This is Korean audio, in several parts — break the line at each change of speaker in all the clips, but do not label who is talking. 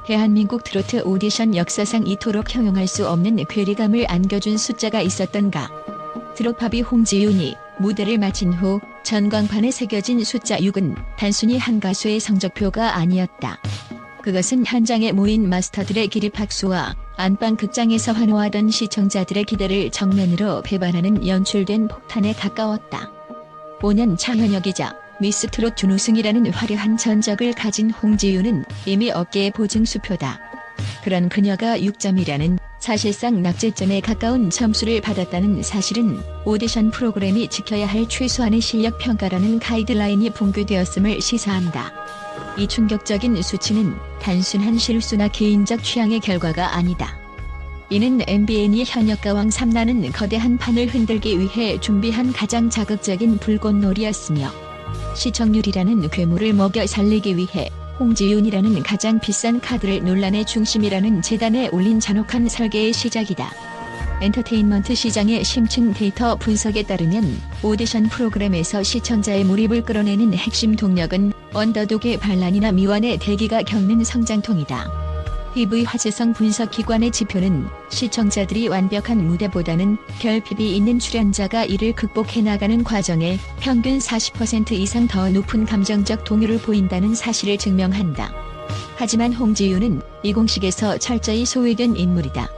대한민국 트로트 오디션 역사상 이토록 형용할 수 없는 괴리감을 안겨준 숫자가 있었던가. 트롯팝이 홍지윤이 무대를 마친 후 전광판에 새겨진 숫자 6은 단순히 한 가수의 성적표가 아니었다. 그것은 현장에 모인 마스터들의 기립박수와 안방 극장에서 환호하던 시청자들의 기대를 정면으로 배반하는 연출된 폭탄에 가까웠다. 5년 차 현역이자 미스 트롯 준우승이라는 화려한 전적을 가진 홍지윤은 이미 어깨에 보증수표다. 그런 그녀가 6점이라는 사실상 낙제점에 가까운 점수를 받았다는 사실은 오디션 프로그램이 지켜야 할 최소한의 실력 평가라는 가이드라인이 붕괴되었음을 시사한다. 이 충격적인 수치는 단순한 실수나 개인적 취향의 결과가 아니다. 이는 MBN이 현역가왕 3라는 거대한 판을 흔들기 위해 준비한 가장 자극적인 불꽃놀이였으며, 시청률이라는 괴물을 먹여 살리기 위해 홍지윤이라는 가장 비싼 카드를 논란의 중심이라는 재단에 올린 잔혹한 설계의 시작이다. 엔터테인먼트 시장의 심층 데이터 분석에 따르면 오디션 프로그램에서 시청자의 몰입을 끌어내는 핵심 동력은 언더독의 반란이나 미완의 대기가 겪는 성장통이다. PV 화제성 분석 기관의 지표는 시청자들이 완벽한 무대보다는 결핍이 있는 출연자가 이를 극복해 나가는 과정에 평균 40% 이상 더 높은 감정적 동요를 보인다는 사실을 증명한다. 하지만 홍지윤은 이 공식에서 철저히 소외된 인물이다.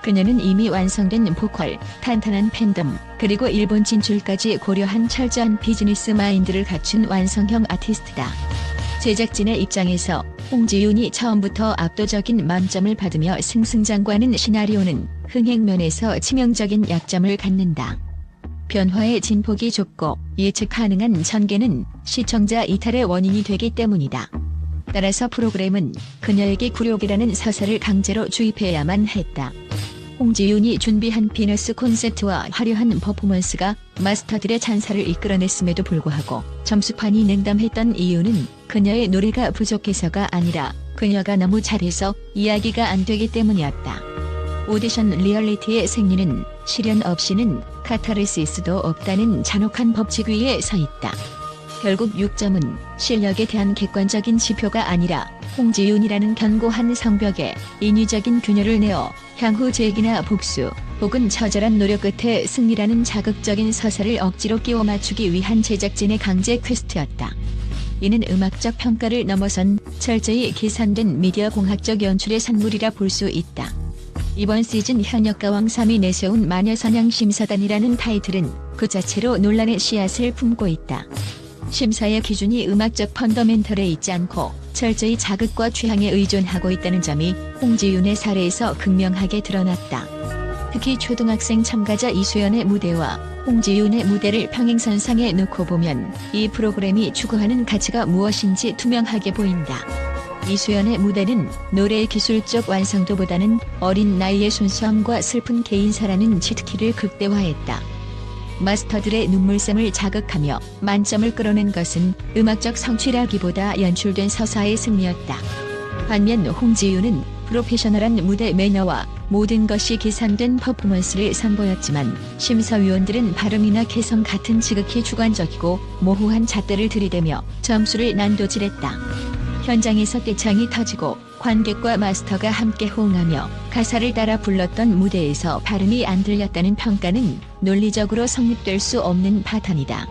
그녀는 이미 완성된 보컬, 탄탄한 팬덤, 그리고 일본 진출까지 고려한 철저한 비즈니스 마인드를 갖춘 완성형 아티스트다. 제작진의 입장에서 홍지윤이 처음부터 압도적인 만점을 받으며 승승장구하는 시나리오는 흥행면에서 치명적인 약점을 갖는다. 변화의 진폭이 좁고 예측 가능한 전개는 시청자 이탈의 원인이 되기 때문이다. 따라서 프로그램은 그녀에게 굴욕이라는 서사를 강제로 주입해야만 했다. 홍지윤이 준비한 비너스 콘셉트와 화려한 퍼포먼스가 마스터들의 찬사를 이끌어냈음에도 불구하고 점수판이 냉담했던 이유는 그녀의 노래가 부족해서가 아니라 그녀가 너무 잘해서 이야기가 안 되기 때문이었다. 오디션 리얼리티의 생리는 시련 없이는 카타르시스도 없다는 잔혹한 법칙 위에 서 있다. 결국 6점은 실력에 대한 객관적인 지표가 아니라 홍지윤이라는 견고한 성벽에 인위적인 균열을 내어 향후 재기나 복수 혹은 처절한 노력 끝에 승리라는 자극적인 서사를 억지로 끼워 맞추기 위한 제작진의 강제 퀘스트였다. 이는 음악적 평가를 넘어선 철저히 계산된 미디어 공학적 연출의 산물이라 볼 수 있다. 이번 시즌 현역가왕 3이 내세운 마녀사냥 심사단이라는 타이틀은 그 자체로 논란의 씨앗을 품고 있다. 심사의 기준이 음악적 펀더멘털에 있지 않고 철저히 자극과 취향에 의존하고 있다는 점이 홍지윤의 사례에서 극명하게 드러났다. 특히 초등학생 참가자 이수연의 무대와 홍지윤의 무대를 평행선상에 놓고 보면 이 프로그램이 추구하는 가치가 무엇인지 투명하게 보인다. 이수연의 무대는 노래의 기술적 완성도보다는 어린 나이의 순수함과 슬픈 개인사라는 치트키를 극대화했다. 마스터들의 눈물샘을 자극하며 만점을 끌어낸 것은 음악적 성취라기보다 연출된 서사의 승리였다. 반면 홍지윤은 프로페셔널한 무대 매너와 모든 것이 계산된 퍼포먼스를 선보였지만 심사위원들은 발음이나 개성 같은 지극히 주관적이고 모호한 잣대를 들이대며 점수를 난도질했다. 현장에서 떼창이 터지고 관객과 마스터가 함께 호응하며 가사를 따라 불렀던 무대에서 발음이 안 들렸다는 평가는 논리적으로 성립될 수 없는 파탄이다.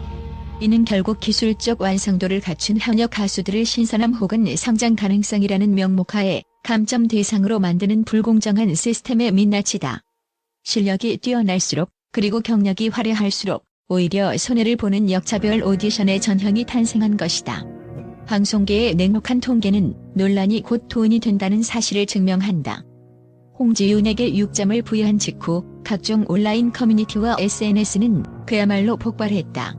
이는 결국 기술적 완성도를 갖춘 현역 가수들을 신선함 혹은 성장 가능성이라는 명목하에 감점 대상으로 만드는 불공정한 시스템의 민낯이다. 실력이 뛰어날수록 그리고 경력이 화려할수록 오히려 손해를 보는 역차별 오디션의 전형이 탄생한 것이다. 방송계의 냉혹한 통계는 논란이 곧 돈이 된다는 사실을 증명한다. 홍지윤에게 6점을 부여한 직후 각종 온라인 커뮤니티와 SNS는 그야말로 폭발했다.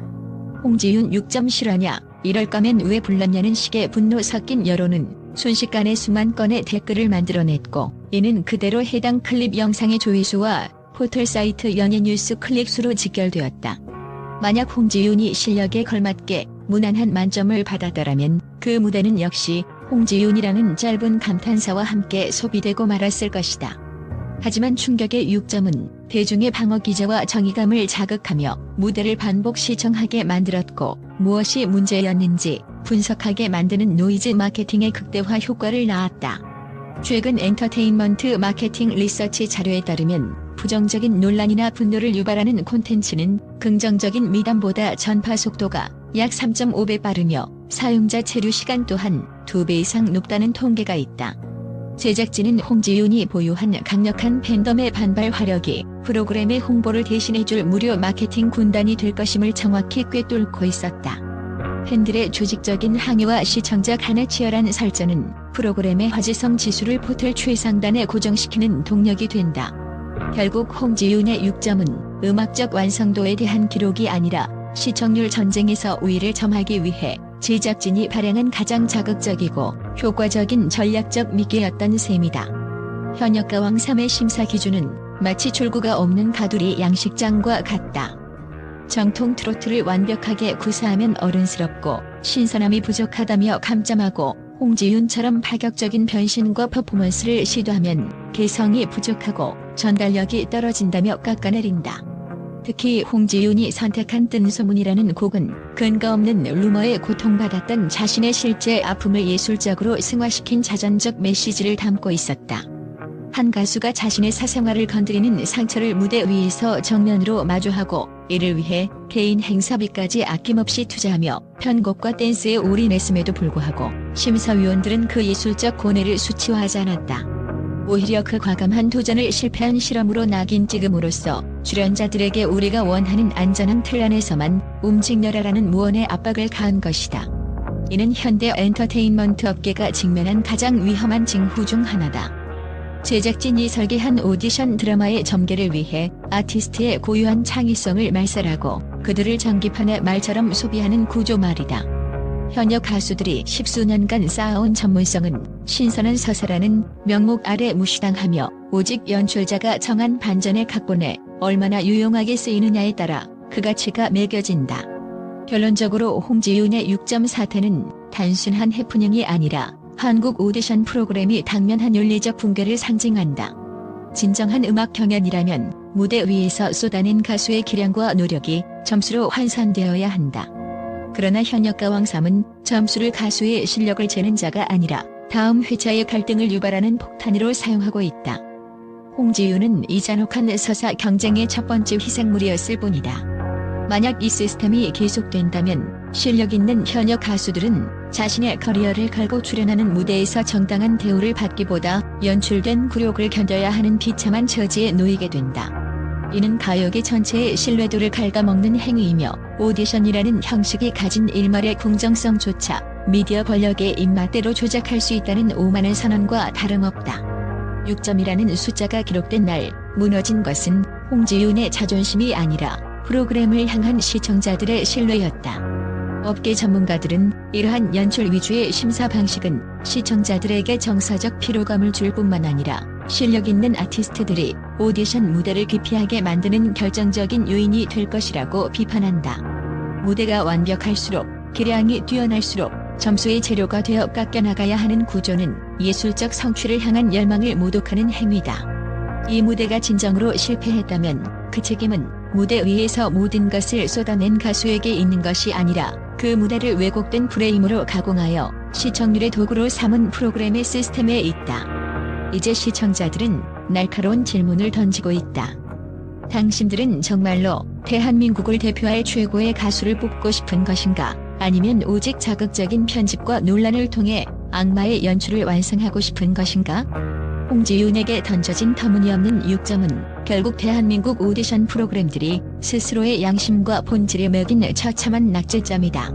홍지윤 6점 실화냐, 이럴 거면 왜 불렀냐는 식의 분노 섞인 여론은 순식간에 수만 건의 댓글을 만들어냈고, 이는 그대로 해당 클립 영상의 조회수와 포털사이트 연예뉴스 클릭수로 직결되었다. 만약 홍지윤이 실력에 걸맞게 무난한 만점을 받았더라면 그 무대는 역시 홍지윤이라는 짧은 감탄사와 함께 소비되고 말았을 것이다. 하지만 충격의 6점은 대중의 방어 기제와 정의감을 자극하며 무대를 반복 시청하게 만들었고, 무엇이 문제였는지 분석하게 만드는 노이즈 마케팅의 극대화 효과를 낳았다. 최근 엔터테인먼트 마케팅 리서치 자료에 따르면 부정적인 논란이나 분노를 유발하는 콘텐츠는 긍정적인 미담보다 전파 속도가 약 3.5배 빠르며 사용자 체류 시간 또한 2배 이상 높다는 통계가 있다. 제작진은 홍지윤이 보유한 강력한 팬덤의 반발 화력이 프로그램의 홍보를 대신해줄 무료 마케팅 군단이 될 것임을 정확히 꿰뚫고 있었다. 팬들의 조직적인 항의와 시청자 간의 치열한 설전은 프로그램의 화제성 지수를 포털 최상단에 고정시키는 동력이 된다. 결국 홍지윤의 6점은 음악적 완성도에 대한 기록이 아니라 시청률 전쟁에서 우위를 점하기 위해 제작진이 발행한 가장 자극적이고 효과적인 전략적 미끼였던 셈이다. 현역가왕 3의 심사 기준은 마치 출구가 없는 가두리 양식장과 같다. 정통 트로트를 완벽하게 구사하면 어른스럽고 신선함이 부족하다며 감점하고 홍지윤처럼 파격적인 변신과 퍼포먼스를 시도하면 개성이 부족하고 전달력이 떨어진다며 깎아내린다. 특히 홍지윤이 선택한 뜬소문이라는 곡은 근거 없는 루머에 고통받았던 자신의 실제 아픔을 예술적으로 승화시킨 자전적 메시지를 담고 있었다. 한 가수가 자신의 사생활을 건드리는 상처를 무대 위에서 정면으로 마주하고 이를 위해 개인 행사비까지 아낌없이 투자하며 편곡과 댄스에 올인했음에도 불구하고 심사위원들은 그 예술적 고뇌를 수치화하지 않았다. 오히려 그 과감한 도전을 실패한 실험으로 낙인 찍음으로써 출연자들에게 우리가 원하는 안전한 틀 안에서만 움직여라라는 무언의 압박을 가한 것이다. 이는 현대 엔터테인먼트 업계가 직면한 가장 위험한 징후 중 하나다. 제작진이 설계한 오디션 드라마의 전개를 위해 아티스트의 고유한 창의성을 말살하고 그들을 전기판의 말처럼 소비하는 구조 말이다. 현역 가수들이 십수년간 쌓아온 전문성은 신선한 서사라는 명목 아래 무시당하며 오직 연출자가 정한 반전의 각본에 얼마나 유용하게 쓰이느냐에 따라 그 가치가 매겨진다. 결론적으로 홍지윤의 6점 사태는 단순한 해프닝이 아니라 한국 오디션 프로그램이 당면한 윤리적 붕괴를 상징한다. 진정한 음악 경연이라면 무대 위에서 쏟아낸 가수의 기량과 노력이 점수로 환산되어야 한다. 그러나 현역가왕 3은 점수를 가수의 실력을 재는 자가 아니라 다음 회차의 갈등을 유발하는 폭탄으로 사용하고 있다. 홍지윤은 이 잔혹한 서사 경쟁의 첫 번째 희생물이었을 뿐이다. 만약 이 시스템이 계속된다면 실력 있는 현역 가수들은 자신의 커리어를 걸고 출연하는 무대에서 정당한 대우를 받기보다 연출된 굴욕을 견뎌야 하는 비참한 처지에 놓이게 된다. 이는 가요계 전체의 신뢰도를 갉아먹는 행위이며 오디션이라는 형식이 가진 일말의 공정성조차 미디어 권력의 입맛대로 조작할 수 있다는 오만한 선언과 다름없다. 6점이라는 숫자가 기록된 날 무너진 것은 홍지윤의 자존심이 아니라 프로그램을 향한 시청자들의 신뢰였다. 업계 전문가들은 이러한 연출 위주의 심사 방식은 시청자들에게 정서적 피로감을 줄 뿐만 아니라 실력 있는 아티스트들이 오디션 무대를 기피하게 만드는 결정적인 요인이 될 것이라고 비판한다. 무대가 완벽할수록 기량이 뛰어날수록 점수의 재료가 되어 깎여나가야 하는 구조는 예술적 성취를 향한 열망을 모독하는 행위다. 이 무대가 진정으로 실패했다면 그 책임은 무대 위에서 모든 것을 쏟아낸 가수에게 있는 것이 아니라 그 무대를 왜곡된 프레임으로 가공하여 시청률의 도구로 삼은 프로그램의 시스템에 있다. 이제 시청자들은 날카로운 질문을 던지고 있다. 당신들은 정말로 대한민국을 대표할 최고의 가수를 뽑고 싶은 것인가? 아니면 오직 자극적인 편집과 논란을 통해 악마의 연출을 완성하고 싶은 것인가? 홍지윤에게 던져진 터무니없는 6점은 결국 대한민국 오디션 프로그램들이 스스로의 양심과 본질에 매긴 처참한 낙제점이다.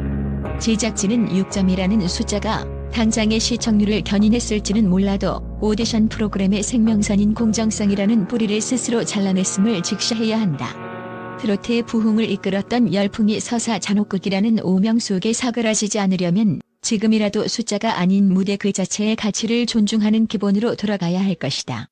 제작진은 6점이라는 숫자가 당장의 시청률을 견인했을지는 몰라도 오디션 프로그램의 생명선인 공정성이라는 뿌리를 스스로 잘라냈음을 직시해야 한다. 트로트의 부흥을 이끌었던 열풍이 서사 잔혹극이라는 오명 속에 사그라지지 않으려면 지금이라도 숫자가 아닌 무대 그 자체의 가치를 존중하는 기본으로 돌아가야 할 것이다.